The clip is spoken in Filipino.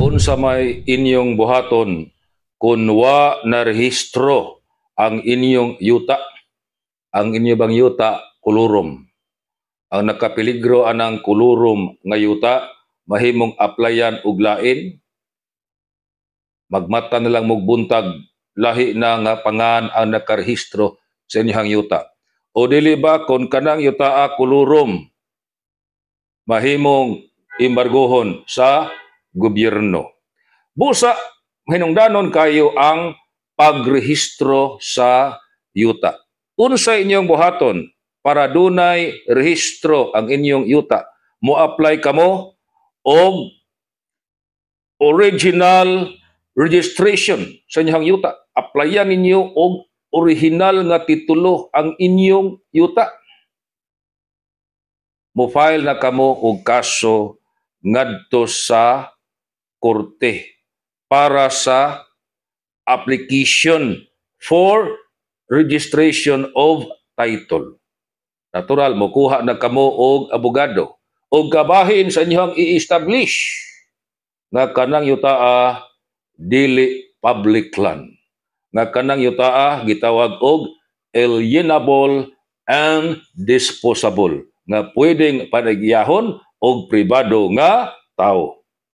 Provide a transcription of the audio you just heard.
Unsa may inyong buhaton kung wa narehistro ang inyong yuta? Ang inyo bang yuta kulurom? Ang nakapeligro anang kulurom nga yuta mahimong applyan og lain, magmata na lang mugbuntag lahi na nga pangan ang nakarehistro sa inyong yuta. O dili ba kung kanang yuta kulurom mahimong embargohon sa gobyerno? Busa hinungdanon kayo ang pagrehistro sa yuta. Unsa inyong buhaton para dunay rehistro ang inyong yuta? Mo-apply kamo og original registration sa inyong yuta. Applyan ninyo og original nga titulo ang inyong yuta. Mo-file na kamo og kaso ngadto sa korte para sa application for registration of title. Natural, mokuha na kamo og abogado o gabahin sa inyong i-establish nga kanang yutaa dili public land. Nga kanang yutaa gitawag og alienable and disposable nga pwedeng panagyahon og pribado nga tao.